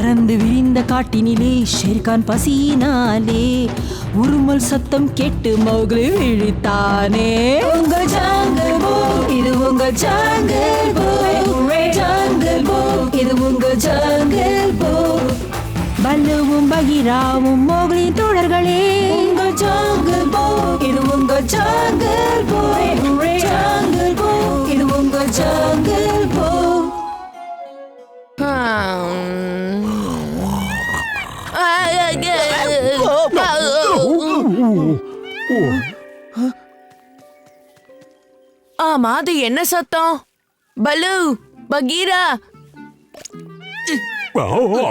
பறந்து விரிந்த காட்டினிலே ஷேர்கான் பசியினாலே உருமல் சத்தம் கேட்டு மௌக்லி விழித்தானே. உங்க ஜாங்கிள் புக், இது உங்க ஜாங்கிள் புக், ஜாங்கிள் புக், இது உங்க ஜாங்கிள் புக். பல்லுவும் பகீராவும் மௌக்லி தோழர்களே, உங்க ஜாங்கிள் புக், இது உங்க ஜாங்கிள் புக், ஜாங்கிள் புக், இது உங்க ஜாங்கிள் புக். ஆமா, அது என்ன சத்தம்? பலு, பகீரா,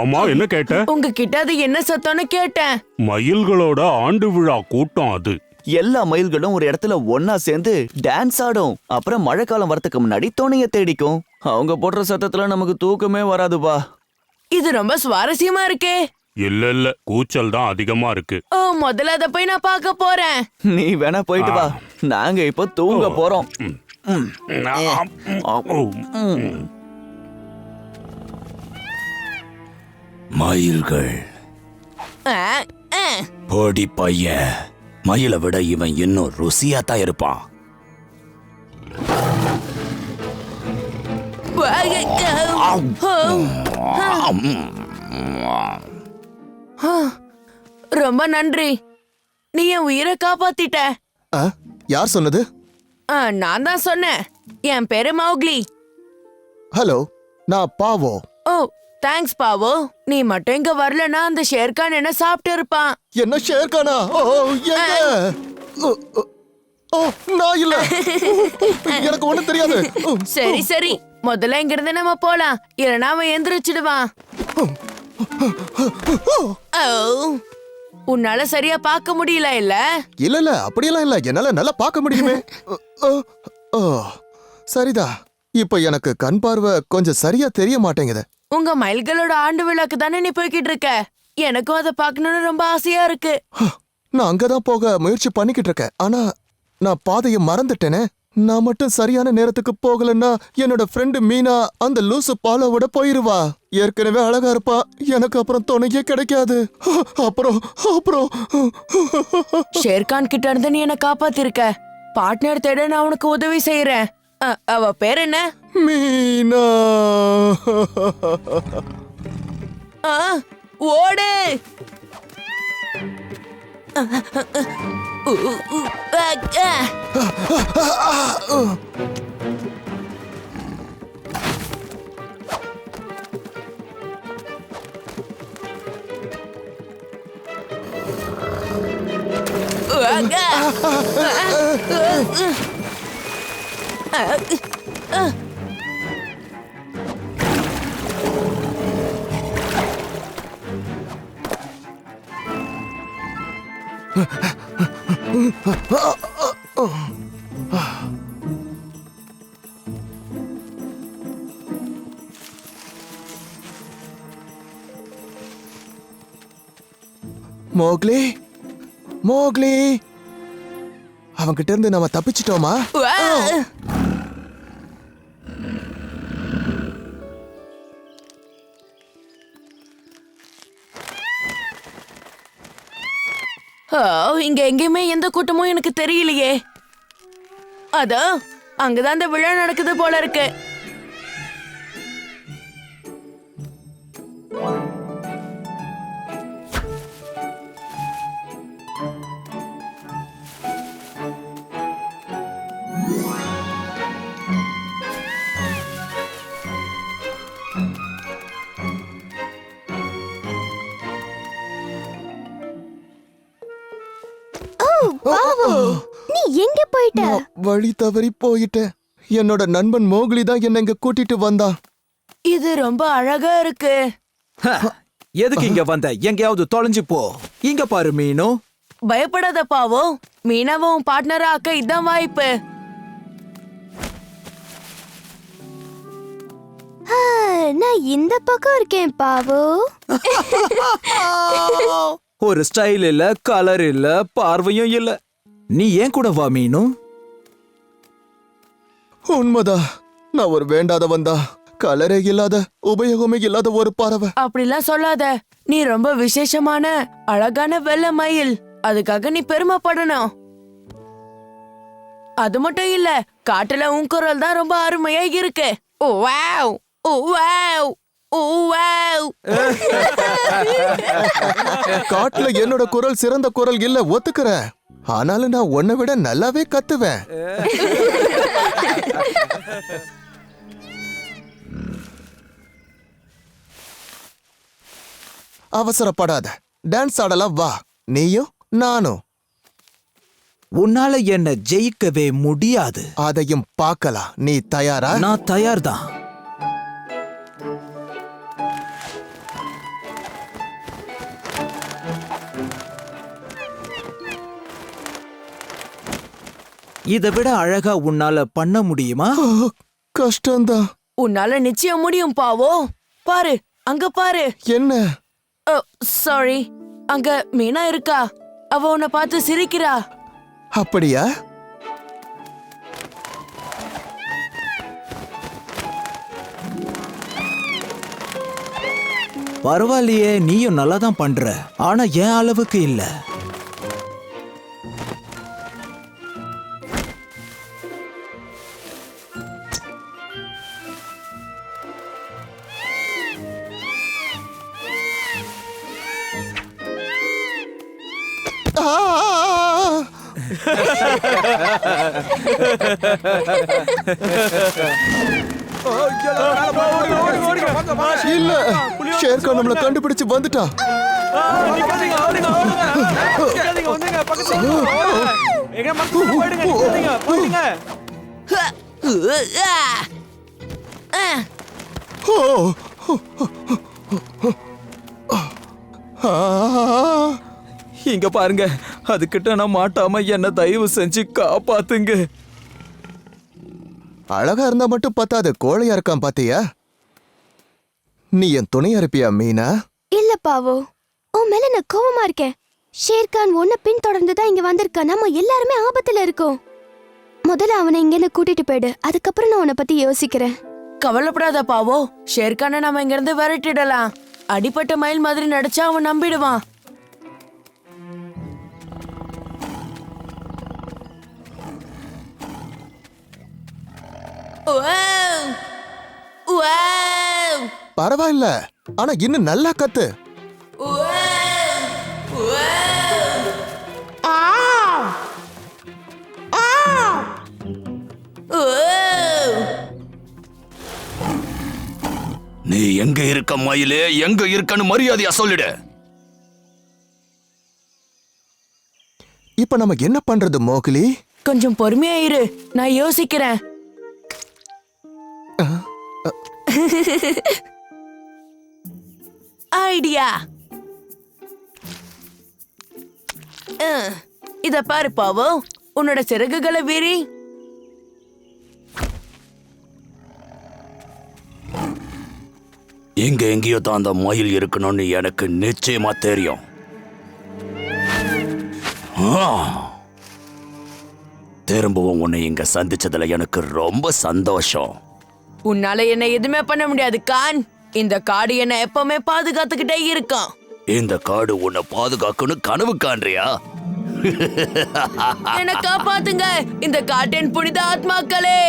அம்மா என்ன கேட்ட? உங்ககிட்ட அது என்ன சத்தம்னு கேட்டேன். மயில்களோட ஆண்டு விழா கூட்டம் அது. எல்லா மயில்களும் ஒரு இடத்துல ஒன்னா சேர்ந்து டான்ஸ் ஆடும். அப்புறம் மழைக்காலம் வரதுக்கு முன்னாடி துணைய தேடிக்கும். அவங்க போடுற சத்தத்துல நமக்கு தூக்கமே வராதுப்பா. இது ரொம்ப சுவாரஸ்யமா இருக்கே. இல்ல கூச்சல் தான் அதிகமா இருக்கு. ஓ, முதல்ல அத போய் நான் பார்க்க போறேன். நீ வேணா போயிட்டு வா, நாங்க இப்ப தூங்க போறோம். மயில்கள் போடி பையன், மயிலை விட இவன் இன்னும் ருசியா தான் இருப்பான். ரொம்ப நன்றி, நீ என் உயிரை காப்பாத்திட்ட. யார் சொன்னது? நான் தான் சொன்னேன். என் பேரு மௌக்லி. ஹலோ, நான் பாவோ. ஓ, தேங்க்ஸ் பாவோ. நீ மட்டும் இங்க வரலனா அந்த ஷேர்கான் என்ன சாப்பிட்டு இருப்பான். என்ன ஷேர்கானா? நான் இல்ல, எனக்கு ஒண்ணும் தெரியாது. சரி சரி, முதல்ல இங்க இருந்து நம்ம போலாம், இல்லனா அவன் எந்திரிச்சிடுவான். உன்னால சரியா பார்க்க முடியல இல்ல? இல்ல அப்படியெல்லாம் இல்ல, என்னால நல்லா பார்க்க முடியுமே. சரிதா, இப்ப எனக்கு கண் பார்வை கொஞ்சம் சரியா தெரிய மாட்டேங்குது. உங்க மயில்களோட ஆண்டு விழாக்கு தானே நீ போய்கிட்டு இருக்க. எனக்கும் அதை பார்க்கணும்னு ரொம்ப ஆசையா இருக்கு. நான் அங்கதான் போக முயற்சி பண்ணிக்கிட்டு இருக்கேன். ஆனா நான் பாதையை மறந்துட்டேனே. நான் மட்டும் சரியான நேரத்துக்கு போகலன்னா என்னோட ஃப்ரெண்டு மீனா அந்த லூசு பாலோட போயிருவா. ஏற்கனவே அழகா இருப்பா, எனக்கு அப்புறம் துணையே கிடைக்காது. அப்புறம் ஷேர்கான் கிட்ட இருந்து நீ என்ன காப்பாத்திருக்க. பார்ட்னர் தேட நான் உனக்கு உதவி செய்யறேன். அவ பேர் என்ன? மீனா. ஓடு. மோக்லி, மோக்லி, அவங்கிட்ட இருந்து நாம தப்பிச்சிட்டோமா? இங்க எங்கேயுமே எந்த கூட்டமும் எனக்கு தெரியலையே. அதோ அங்கதான் அந்த விழா நடக்குது போல இருக்கு. நீ எங்க போயிட்ட? வழி தவறி போயிட்டேன். என்னோட நண்பன் மோக்லி தான் என்ன இங்க கூட்டிட்டு வந்தான். இது ரொம்ப அழகா இருக்கு. எதுக்கு இங்க வந்த? எங்கயாவது தொலைஞ்சு போ. இங்க பாரு மீனு. பயப்படாத பாவோ, மீனாவும் பார்ட்னரா ஆக்க இதான் வாய்ப்பு. நான் இந்த பக்கம் இருக்கேன் பாவு. ஒரு ஸ்டைல் இல்ல, கலர் இல்ல, பார்வையும் இல்ல. நீ ஏன் கூட வா மீனு. உண்மைதான், நான் ஒரு வேண்டாதவன் தான். கலரே இல்லாத உபயோகமே இல்லாத ஒரு பறவை. அப்படிலாம் சொல்லாத. நீ ரொம்ப விசேஷமான அழகான வெள்ளை மயில். அதுக்காக நீ பெருமைப்படணும். அது மட்டும் இல்ல, காட்டுல உன் குரல் தான் ரொம்ப அருமையா இருக்கு. ஓ வாவ், ஓ வாவ், ஓ வாவ். காட்டுல என்னோட குரல் சிறந்த குரல் இல்ல, ஒத்துக்கிறேன். ஆனாலும் நான் உன்னை விட நல்லாவே கத்துவேன். அவசரப்படாத, டான்ஸ் ஆடலாம் வா. நீயும் நானும். உன்னால என்ன ஜெயிக்கவே முடியாது. அதையும் பார்க்கலாம். நீ தயாரா? நான் தயார்தான். இதை விட அழகா உன்னால பண்ண முடியுமா? கஷ்டம்தான். உன்னால நிச்சயம் முடியும் பாவோ. பாரு, அங்க பாரு. என்ன? சாரி, அங்க மீனா இருக்கா. அவ உன்னை பார்த்து சிரிக்கிறா. அப்படியா? பரவாயில்லையே, நீயும் நல்லா தான் பண்ற. ஆனா என் அளவுக்கு இல்ல. இல்ல, ஷேர்கான் நம்மள கண்டுபிடிச்சு வந்துட்டான். இங்க பாருங்க, அதுகிட்ட நான் மாட்டாம என்ன தயவு செஞ்சு காப்பாத்துங்க. அழகா இருந்தா மட்டும் பத்தாது, கோழையா இருக்கான் பாத்தியா? நீ என் துணையா இருப்பியா மீனா? இல்ல பாவோ, உன் மேல நான் கோவமா இருக்கேன். ஷேர்கான் உன்னை பின்தொடர்ந்து தான் இங்க வந்திருக்கா. நம்ம எல்லாருமே ஆபத்துல இருக்கோம். முதல்ல அவனை இங்க இருந்து கூட்டிட்டு போயிடு, அதுக்கப்புறம் நான் உன்னை பத்தி யோசிக்கிறேன். கவலைப்படாத பாவோ, ஷேர்கானை நாம இங்க இருந்து விரட்டிடலாம். அடிப்பட்ட மயில் மாதிரி நடிச்சா அவன் நம்பிடுவான். பரவாயில்ல, ஆனா இன்னும் நல்லா கத்து. நீ எங்க இருக்க மயிலே? எங்க இருக்கன்னு மரியாதையா சொல்லிடு. இப்ப நம்ம என்ன பண்றது மோக்லி? கொஞ்சம் பொறுமையா இரு, நான் யோசிக்கிறேன். ஐடியா. இத பாரு பாவோ, உன்னோட சிறகுகளை விரி. எங்க எங்கேயோ தான் அந்த மயில் இருக்கணும்னு எனக்கு நிச்சயமா தெரியும். திரும்பவும் உன்னை இங்க சந்திச்சதுல எனக்கு ரொம்ப சந்தோஷம். உன்னால என்ன எதுவுமே பண்ண முடியாது கான். இந்த காடு என்ன எப்பவுமே பாதுகாத்துக்கிட்டே இருக்கும். இந்த காடு உன்னை பாதுகாக்கணும் கனவு காண்றியா? என்ன காப்பாத்துங்க, இந்த காட்டின் புனித ஆத்மாக்களே.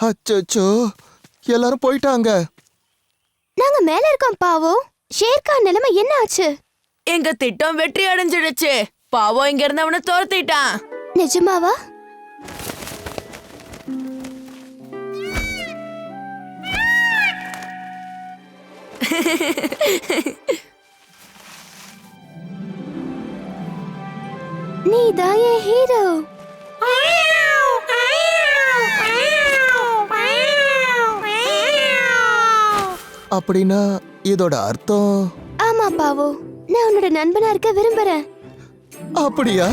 அச்சோ, எல்லாரும் போயிட்டாங்க. நாங்க மேல இருக்கோம் பாவோ. ஷேர்கான் நிலைமை என்ன ஆச்சு? எங்க திட்டம் வெற்றி அடைஞ்சிடுச்சு. பாவம் இங்க இருந்து அவனை துரத்திட்டான். நிஜமாவா? நீதான் என் ஹீரோ. அப்படின்னா இதோட அர்த்தம் ஆமா பாவு, நான் உன்னோட நண்பனா இருக்க விரும்புறேன். அப்படியா?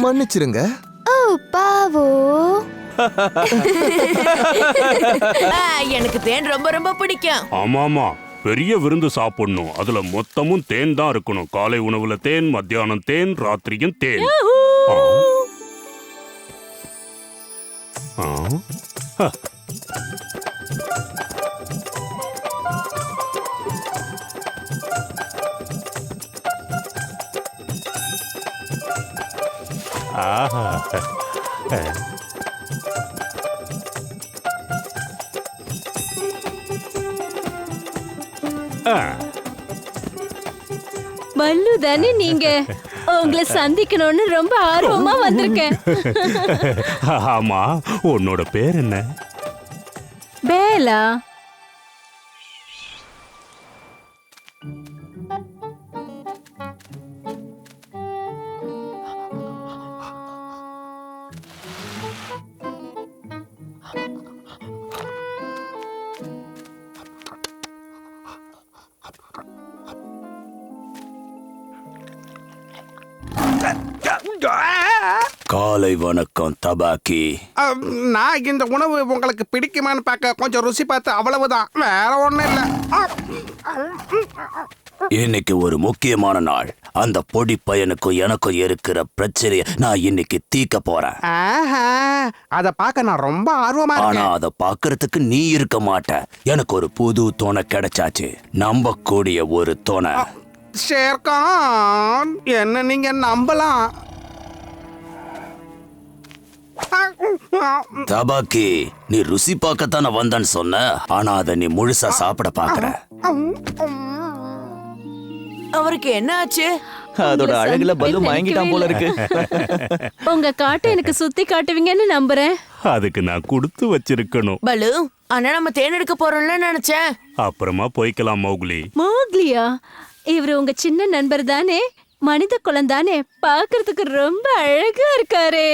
மன்னிச்சிருங்க. ஓ பாவு, எனக்கு தேன் ரொம்ப ரொம்ப பிடிக்கும். ஆமாமா, பெரிய விருந்து சாப்பிடணும். அதுல மொத்தமும் தேன் தான் இருக்கணும். காலை உணவுல தேன், மத்தியானம் தேன், ராத்திரியும் தேன். ஆ. ஆ. ஆஹா. ஆ. பல்லு தானே நீங்க? உங்களை சந்திக்கணும்னு ரொம்ப ஆர்வமா வந்திருக்கேன். ஆமா, உன்னோட பேர் என்ன? பேலா. காலை வணக்கம் தபாக்கி. நான் இந்த உணவு உங்களுக்கு பிடிக்குமான்னு பார்க்க கொஞ்சம் ருசி பார்த்து அவ்வளவுதான், வேற ஒண்ணும் இல்ல. இன்னைக்கு ஒரு முக்கியமான நாள். அந்த பொடி பையனுக்கும் எனக்கும் இருக்கிற பிரச்சனைய நான் இன்னைக்கு தீக்க போறேன். அத பார்க்க நான் ரொம்ப ஆர்வமா ஆனா இருக்கேன். அத பாக்குறதுக்கு நீ இருக்க மாட்ட. எனக்கு ஒரு புது துணை கிடைச்சாச்சு, நம்பக்கூடிய ஒரு துணை. ஷேர்கான், என்ன நீங்க நம்பலாம். தபாக்கி, நீ ருசி பார்க்கத்தானே வந்தன்னு சொன்ன, ஆனா அதை நீ முழுசா சாப்பிட பாக்குற. அவருக்கு என்ன ஆச்சு? அதோட அழகுல பல்லு மயங்கிட்டான் போல இருக்கு. உங்க காட்டை எனக்கு சுத்தி காட்டுவீங்கன்னு நம்புறேன். அதுக்கு நான் கொடுத்து வச்சிருக்கணும். பலு, ஆனா நம்ம தேன் எடுக்க போறோம்ல நினைச்சேன். அப்புறமா போய்க்கலாம் மௌக்லி. மோக்லியா? இவரு உங்க சின்ன நண்பர் தானே? மனித குலம் தானே? பாக்குறதுக்கு ரொம்ப அழகா இருக்காரே.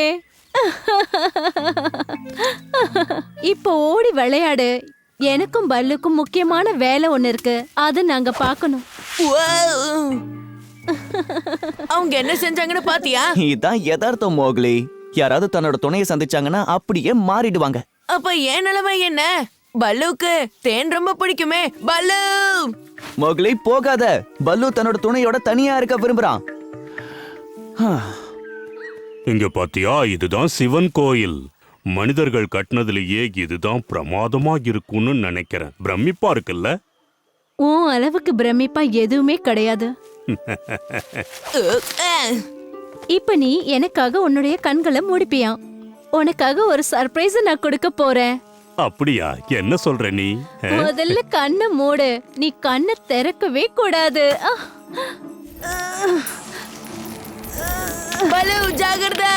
இப்போ ஓடி விளையாடு. எனக்கும் பல்லுக்கும் முக்கியமான வேலை ஒண்ணு இருக்கு, அதை நாங்க பார்க்கணும். அவங்க என்ன செஞ்சாங்கன்னு பாத்தியா? இதான் யதார்த்தம் மோக்லி. யாராவது தன்னோட துணையை சந்திச்சாங்கன்னா அப்படியே மாறிடுவாங்க. அப்ப ஏன் நிலைமை என்ன? பல்லுக்கு தேன் ரொம்ப பிடிக்குமே. பல்லு, மோக்லி போகாத. பல்லு தன்னோட துணையோட தனியா இருக்க விரும்புறான். இங்க பாத்தியா, இதுதான் சிவன் கோயில். மனிதர்கள் கட்டினதுலயே இதுதான் பிரமாதமா இருக்கும்னு நினைக்கிறேன். பிரமிப்பா இருக்குல்ல? உன் அளவுக்கு பிரமிப்பா எதுவுமே கிடையாது. இப்ப நீ எனக்காக உன்னுடைய கண்களை மூடிப்பியா? உனக்காக ஒரு சர்ப்ரைஸ் நான் கொடுக்க போறேன். அப்படியா? என்ன சொல்ற நீ? முதல்ல கண்ணை மூடு. நீ கண்ணை திறக்கவே கூடாது. பலு ஜாகிரதை.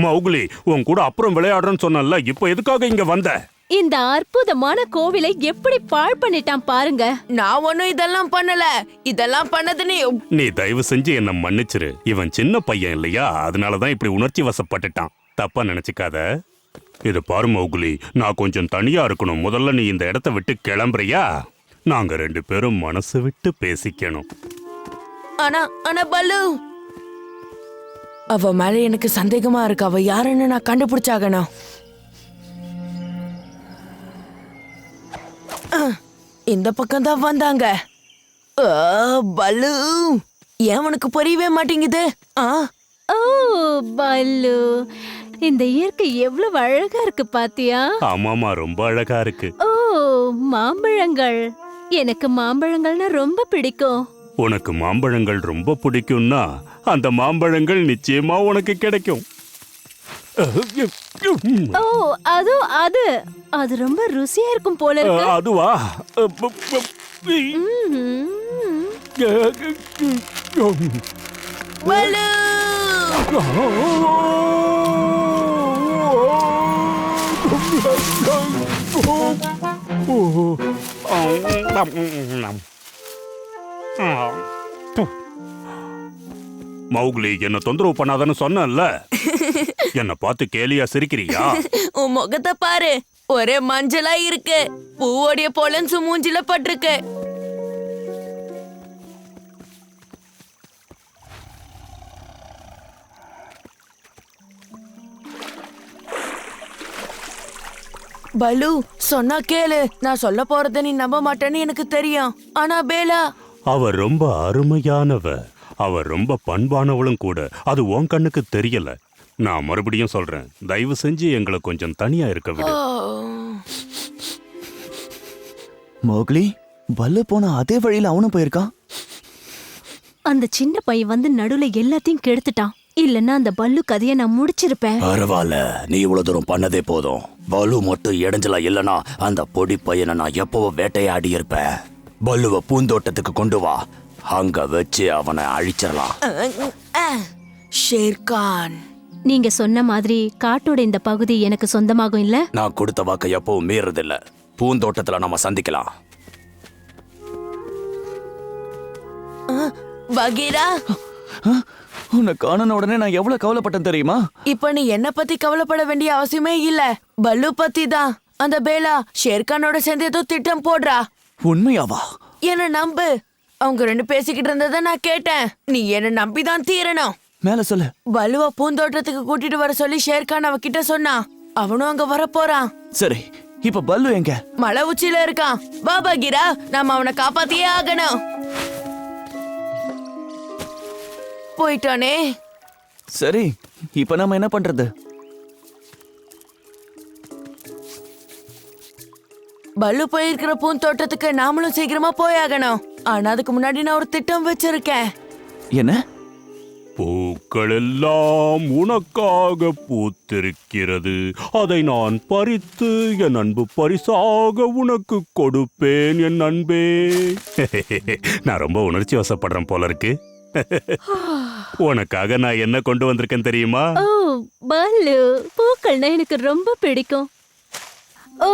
மௌக்லி, உன் கூட அப்புறம் விளையாடுறேன்னு சொன்னல, இப்ப எதுக்காக இங்க வந்த? இந்த அற்புதமான கோவிலை எப்படி பாழ் பண்ணிட்டான் பாருங்க. நான் ஒண்ணும் இதெல்லாம் பண்ணல. இதெல்லாம் பண்ணது நீ தயவு செஞ்சு என்ன மன்னிச்சிரு. இவன் சின்ன பையன் இல்லையா, அதனாலதான் இப்படி உணர்ச்சி வசப்பட்டுட்டான். தப்பா நினைச்சுக்காத. இது பாரு மௌக்லி, நான் கொஞ்சம் தனியா இருக்கணும். முதல்ல நீ இந்த இடத்த விட்டு கிளம்புறியா? நாங்க 2 பேரும் மனசு விட்டு பேசிக்கணும். ஆனா பல்லு, அவ மேல எனக்கு சந்தேகமா இருக்கு. அவ யாருன்னு நான் கண்டுபிடிச்சாகணும். இந்த பக்கம் தான் வந்தாங்க. பல்லு, ஏன் உனக்கு புரியவே மாட்டேங்குது? ஓ பல்லு, இந்த இயற்கை எவ்வளவு அழகா இருக்கு பாத்தியா? ஆமாமா, ரொம்ப அழகா இருக்கு. ஓ மாம்பழங்கள். எனக்கு மாம்பழங்கள்னா ரொம்ப பிடிக்கும். உனக்கு மாம்பழங்கள் ரொம்ப பிடிக்கும்னா அந்த மாம்பழங்கள் நிச்சயமா உனக்கு கிடைக்கும். ஓ அது அது ரொம்ப ருசியா இருக்கும் போல இருக்கு. அதுவா? ம்ஹும். பலு மௌக்லி என்ன தொந்தரவு பண்ணாதன்னு சொன்னேன்ல. என்ன பார்த்து கேலியா சிரிக்கிறியா? உன் முகத்தை பாரு, ஒரே மஞ்சளா இருக்கு. பூவோடைய பொலன்சு மூஞ்சில பட்டிருக்கு. பலு, சொன்னா கேளு. நான் சொல்ல போறத நீ நம்ப மாட்டேன்னு எனக்கு தெரியும். ஆனா பேலா, அவ ரொம்ப அருமையானவ. அவ ரொம்ப பண்பானவளும் கூட. அது உன் கண்ணுக்கு தெரியல. நான் மறுபடியும் சொல்றேன், தயவு செஞ்சு எங்களை கொஞ்சம் தனியா இருக்க விடு. மோக்லி, பல்லு போன அதே வழியில அவனும் போயிருக்கான். அந்த சின்ன பையன் வந்து நடுவுல எல்லாத்தையும் கெடுத்துட்டான். இல்லன்னா அந்த பல்லு கதைய நான் முடிச்சிருப்பேன். பரவாயில்ல, நீ இவ்வளவு தூரம் பண்ணதே போதும். பலு மட்டும் இடைஞ்சலா இல்லனா அந்த பொடி பையனை நான் எப்பவோ வேட்டையாடி இருப்பேன். பல்லுவ பூந்தோட்டத்துக்கு கொண்டு வா, அங்க வச்சு அவனை அழிச்சிடலாம். ஷேர்கான், நீங்க சொன்ன மாதிரி காட்டோட இந்த பகுதி எனக்கு சொந்தமாகும் இல்ல? நான் கொடுத்த வாக்கை எப்பவும் மீறதில்ல. பூந்தோட்டத்துல நம்ம சந்திக்கலாம். பகீரா, உன்னை காணன உடனே நான் எவ்வளவு கவலைப்பட்டேன் தெரியுமா? இப்ப நீ என்ன பத்தி கவலைப்பட வேண்டிய அவசியமே இல்ல. பல்லு பத்தி தான். அந்த பேலா ஷேர்கானோட சேர்ந்து ஏதோ திட்டம் போடுறா. உண்மையாவா? என்ன நம்பு. அவங்க ரெண்டு பேசிக்கிட்டு இருந்ததை நான் கேட்டேன். நீ என்ன நம்பிதான் தீரணும். மேல சொல்லு. பலுவ பூந்தோட்டத்துக்கு கூட்டிட்டு வர சொல்லி ஷேர்கான் அவகிட்ட சொன்னான். அவனும் அங்க வர போறான். சரி, இப்ப பல்லு எங்க? மலை உச்சியில இருக்கான். வா பகீரா, நாம அவனை காப்பாத்தியே ஆகணும். போயிட்டானே. சரி, இப்ப நாம என்ன பண்றது? பல்லு போயிருக்கிற பூந்தோட்டத்துக்கு நாமளும் சீக்கிரமா போயாகணும். ஆனா அதுக்கு முன்னாடி நான் ஒரு திட்டம் வச்சிருக்கேன். என்ன? பூக்கள் எல்லாம் உனக்காக பூத்திருக்கிறது. அதை நான் பறித்து என் அன்பு பரிசாக உனக்கு கொடுப்பேன் என் அன்பே. நான் ரொம்ப உணர்ச்சி வசப்படுறேன் போல இருக்கு. உனக்காக நான் என்ன கொண்டு வந்திருக்கேன் தெரியுமா? ஓ பல்லு, பூக்கள்னா எனக்கு ரொம்ப பிடிக்கும். ஓ,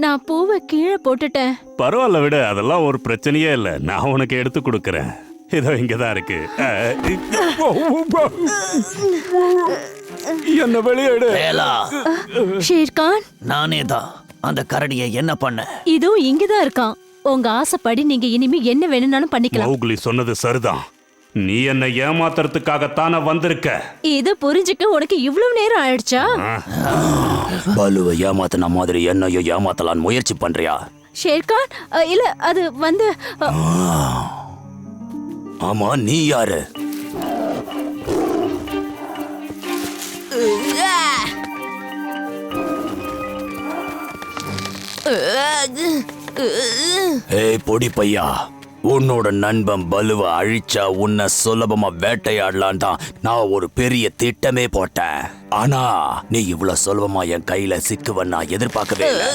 நான் பூவை கீழே போட்டுட்டேன். பரவாயில்ல விட, அதெல்லாம் ஒரு பிரச்சனையே இல்லை. நான் உனக்கு எடுத்து கொடுக்கறேன். இதோ இங்கதான் இருக்கு. என்ன வெளியேடு. ஷேர்கான், நானே தான். அந்த கரடியை என்ன பண்ண? இதோ இங்கதான் இருக்கான். உங்க ஆசைப்படி நீங்க இனிமே என்ன வேணும்னாலும் பண்ணிக்கலாம். மௌக்லி சொன்னது சரிதான். நீ என்னை ஏமாத்துறதுக்காகத்தானே வந்திருக்க. இது புரிஞ்சுக்க உனக்கு இவ்வளவு நேரம் ஆயிடுச்சா? பலுவை ஏமாத்தின மாதிரி என்னையும் ஏமாத்தலான்னு முயற்சி பண்றியா? ஷேர்கான், இல்ல அது வந்து ஆமா, நீ யாரு? ஏய் பொடி பையா, உன்னோட நண்பன் பலுவை அழிச்சா உன்னை சுலபமா வேட்டையாடலாம் தான் நான் ஒரு பெரிய திட்டமே போட்டேன். ஆனா நீ இவ்வளவு சுலபமா என் கையில சிக்குவன் நான் எதிர்பார்க்கவே இல்லை.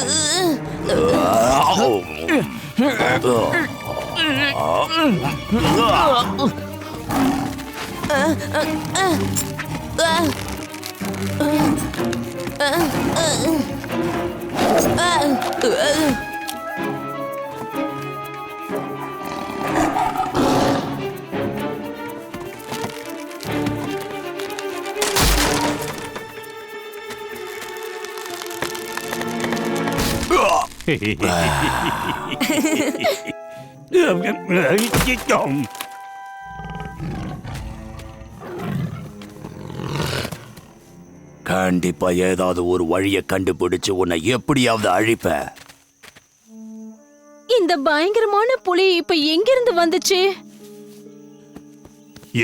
கண்டிப்பா ஏதாவது ஒரு வழியை கண்டுபிடிச்சு உன்னை எப்படியாவது அழிப்ப. இந்த பயங்கரமான புலி இப்ப எங்கிருந்து வந்துச்சு?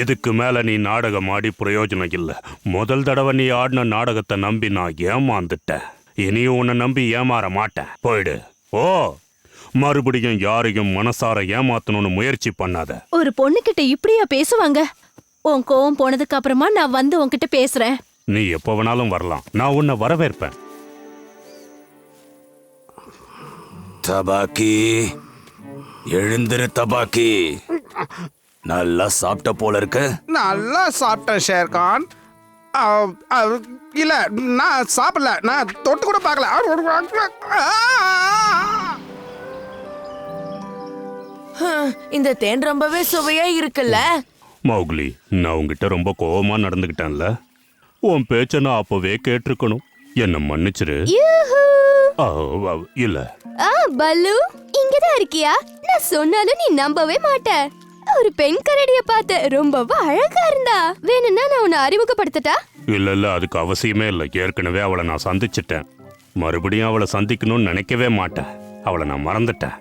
இதுக்கு மேல நீ நாடகம் ஆடி பிரயோஜனம் இல்ல. முதல் தடவை நீ ஆடின நாடகத்தை நம்பி நான் ஏமாந்துட்டேன். இனியும் உன்னை நம்பி ஏமாற மாட்டேன். போயிடு. ஓ, மறுபடியும் யாரையும் மனசார ஏமாத்தணும்னு முயற்சி பண்ணாத. ஒரு பொண்ணுகிட்ட இப்படியா பேசுவாங்க? உன் கோவம் போனதுக்கு அப்புறமா நான் வந்து உன்கிட்ட பேசுறேன். நீ எப்ப வேணாலும் வரலாம். நான் உன்னை வரவேற்பேன். தபாக்கி, எழுந்திரு தபாக்கி. நல்லா சாப்பிட்ட போல இருக்கு. நல்லா சாப்பிட்டேன் ஷேர்கான். இல்ல நான் சாப்பிடல, நான் தொட்டு கூட பார்க்கல. இந்த தேன் ரொம்பவே சுவையா இருக்குல்ல. மௌக்லி, நான் உங்ககிட்ட ரொம்ப கோவமா நடந்துக்கிட்டேன்ல. உன் பேச்ச நான் அப்பவே கேட்டிருக்கணும். என்ன மன்னிச்சிரு. யூஹூ. இல்ல, பல்லு இங்கதான் இருக்கியா? நான் சொன்னாலும் நீ நம்பவே மாட்ட. ஒரு பெண் கரடிய பார்த்த ரொம்பவும் அழகா இருந்தா. வேணும்னா நான் உன்னை அறிமுகப்படுத்தட்டா? இல்ல அதுக்கு அவசியமே இல்லை. ஏற்கனவே அவளை நான் சந்திச்சிட்டேன். மறுபடியும் அவளை சந்திக்கணும்னு நினைக்கவே மாட்டேன். அவளை நான் மறந்துட்டேன்.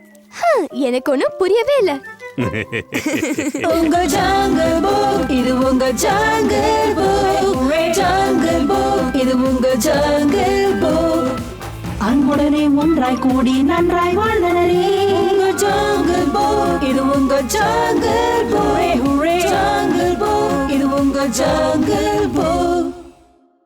எனக்கு ஒன்னும் புரியவே இல்ல. உங்க ஜாங்கிள் புக், இது உங்க ஜாங்கிள் புக். ஜாங்கிள் புக், இது உங்க ஜாங்கிள் புக். அன்புடனே ஒன்றாய் கூடி நன்றாய் வாழ்ந்தனரே. உங்க ஜாங்கிள் புக், இது உங்க ஜாங்கிள் புக். ஜாங்கிள் புக், இது உங்க ஜாங்கிள் புக்.